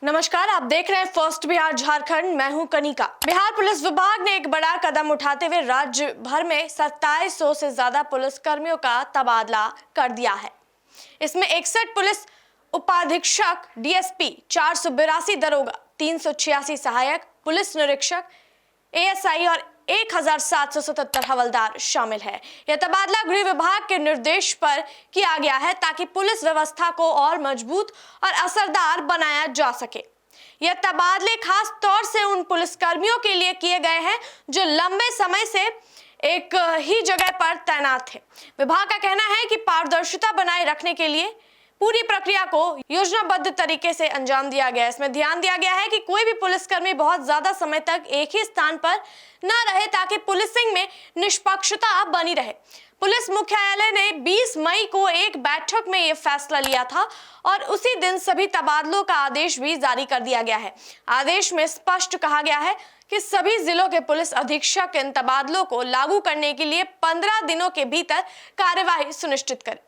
नमस्कार, आप देख रहे हैं फर्स्ट बिहार झारखंड। मैं हूं कनिका। बिहार पुलिस विभाग ने एक बड़ा कदम उठाते हुए राज्य भर में 2700 से ज्यादा पुलिस कर्मियों का तबादला कर दिया है। इसमें 61 पुलिस उपाधीक्षक, डीएसपी, 482 दरोगा, 386 सहायक पुलिस निरीक्षक, एएसआई और 1777 हवलदार शामिल है। यह तबादला गृह विभाग के निर्देश पर किया गया है ताकि पुलिस व्यवस्था को और मजबूत और असरदार बनाया जा सके। यह तबादले खास तौर से उन पुलिसकर्मियों के लिए किए गए हैं जो लंबे समय से एक ही जगह पर तैनात थे। विभाग का कहना है कि पारदर्शिता बनाए रखने के लिए पूरी प्रक्रिया को योजनाबद्ध तरीके से अंजाम दिया गया है। इसमें ध्यान दिया गया है कि कोई भी पुलिसकर्मी बहुत ज्यादा समय तक एक ही स्थान पर न रहे ताकि पुलिसिंग में निष्पक्षता बनी रहे। पुलिस मुख्यालय ने 20 मई को एक बैठक में यह फैसला लिया था और उसी दिन सभी तबादलों का आदेश भी जारी कर दिया गया है। आदेश में स्पष्ट कहा गया है कि सभी जिलों के पुलिस अधीक्षक इन तबादलों को लागू करने के लिए 15 दिनों के भीतर कार्यवाही सुनिश्चित करें।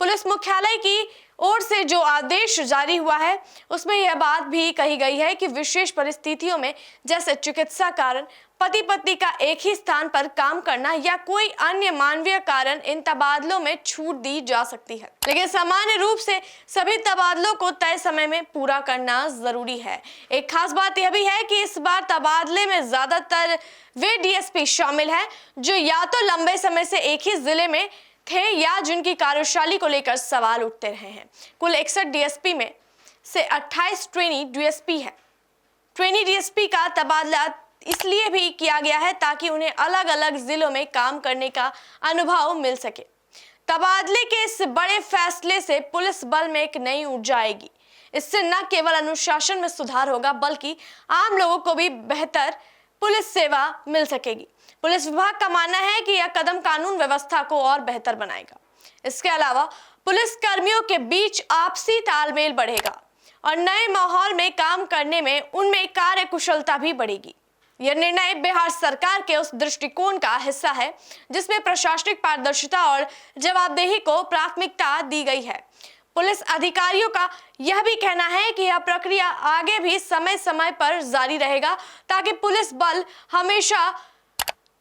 पुलिस मुख्यालय की ओर से जो आदेश जारी हुआ है उसमें यह बात भी कही गई है कि विशेष परिस्थितियों में जैसे चिकित्सा कारण, पति पत्नी का एक ही स्थान पर काम करना या कोई अन्य मानवीय कारण इन तबादलों में छूट दी जा सकती है, लेकिन सामान्य रूप से सभी तबादलों को तय समय में पूरा करना जरूरी है। एक खास बात यह भी है कि इस बार तबादले में ज्यादातर वे डीएसपी शामिल हैं जो या तो लंबे समय से एक ही जिले में थे या जिनकी कार्यशैली को लेकर सवाल उठते रहे हैं। कुल 61 डीएसपी में से 28 ट्रेनी डीएसपी है। ट्रेनी डीएसपी का तबादला इसलिए भी किया गया है ताकि उन्हें अलग अलग जिलों में काम करने का अनुभव मिल सके। तबादले के इस बड़े फैसले से पुलिस बल में एक नई ऊर्जा आएगी। इससे न केवल अनुशासन में सुधार होगा बल्कि आम लोगों को भी बेहतर पुलिस सेवा मिल सकेगी। पुलिस विभाग का मानना है कि यह कदम कानून व्यवस्था को और बेहतर बनाएगा। इसके अलावा पुलिस कर्मियों के बीच आपसी तालमेल बढ़ेगा और नए माहौल में काम करने में उनमें कार्य कुशलता भी बढ़ेगी। यह निर्णय बिहार सरकार के उस दृष्टिकोण का हिस्सा है जिसमें प्रशासनिक पारदर्शिता और जवाबदेही को प्राथमिकता दी गई है। पुलिस अधिकारियों का यह भी कहना है कि यह प्रक्रिया आगे भी समय समय पर जारी रहेगा ताकि पुलिस बल हमेशा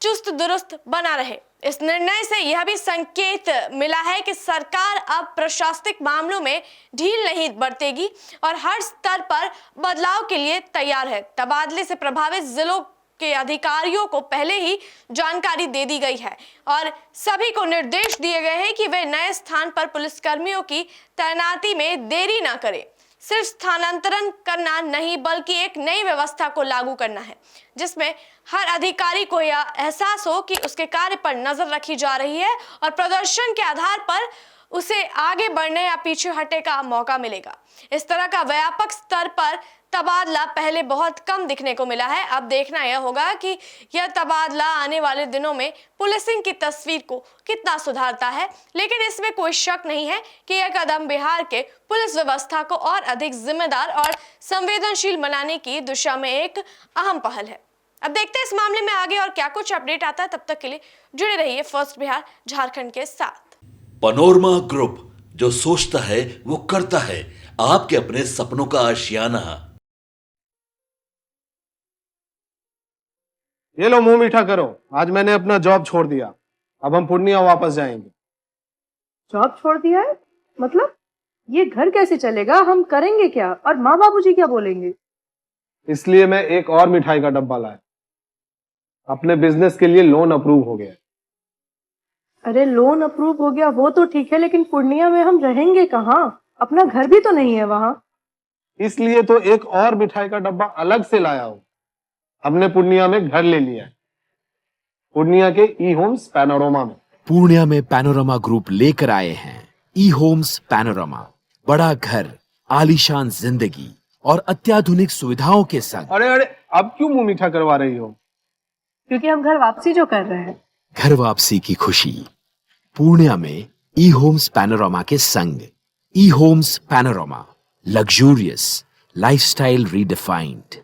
चुस्त दुरुस्त बना रहे। इस निर्णय से यह भी संकेत मिला है कि सरकार अब प्रशासनिक मामलों में ढील नहीं बरतेगी और हर स्तर पर बदलाव के लिए तैयार है। तबादले से प्रभावित जिलों के अधिकारियों को पहले ही जानकारी दे दी गई है और सभी को निर्देश दिए गए हैं कि वे नए स्थान पर पुलिसकर्मियों की तैनाती में देरी न करें। सिर्फ स्थानांतरण करना नहीं बल्कि एक नई व्यवस्था को लागू करना है जिसमें हर अधिकारी को यह एहसास हो कि उसके कार्य पर नजर रखी जा रही है और प्रदर्शन के आधार पर उसे आगे बढ़ने या पीछे हटने का मौका मिलेगा। इस तरह का व्यापक स्तर पर तबादला पहले बहुत कम दिखने को मिला है। अब देखना यह होगा कि यह तबादला आने वाले दिनों में पुलिसिंग की तस्वीर को कितना सुधारता है, लेकिन इसमें कोई शक नहीं है कि यह कदम बिहार के पुलिस व्यवस्था को और अधिक जिम्मेदार और संवेदनशील बनाने की दिशा में एक अहम पहल है। अब देखते हैं इस मामले में आगे और क्या कुछ अपडेट आता है। तब तक के लिए जुड़े रहिए फर्स्ट बिहार झारखंड के साथ। पनोरमा ग्रुप, जो सोचता है वो करता है। आपके अपने सपनों का आशियाना। ये लो, मुंह मीठा करो। आज मैंने अपना जॉब छोड़ दिया। अब हम पूर्णिया वापस जाएंगे। जॉब छोड़ दिया है? मतलब ये घर कैसे चलेगा? हम करेंगे क्या? और माँ बाबूजी क्या बोलेंगे? इसलिए मैं एक और मिठाई का डब्बा लाया। अपने बिजनेस के लिए लोन अप्रूव हो गया। अरे लोन अप्रूव हो गया वो तो ठीक है, लेकिन पूर्णिया में हम रहेंगे कहाँ? अपना घर भी तो नहीं है वहां। इसलिए तो एक और मिठाई का डब्बा अलग से लाया हूं। हमने पूर्णिया में घर ले लिया है, पूर्णिया के ई होम्स पैनोरमा में। पूर्णिया में पैनोरमा ग्रुप लेकर आए हैं ई होम्स पैनोरमा। बड़ा घर, आलीशान जिंदगी और अत्याधुनिक सुविधाओं के संग। अरे अब क्यों मुंह मीठा करवा रही हो? क्योंकि हम घर वापसी जो कर रहे हैं। घर वापसी की खुशी पूर्णिया में ई होम्स पैनोरमा के संग। ई homes panorama, luxurious lifestyle redefined.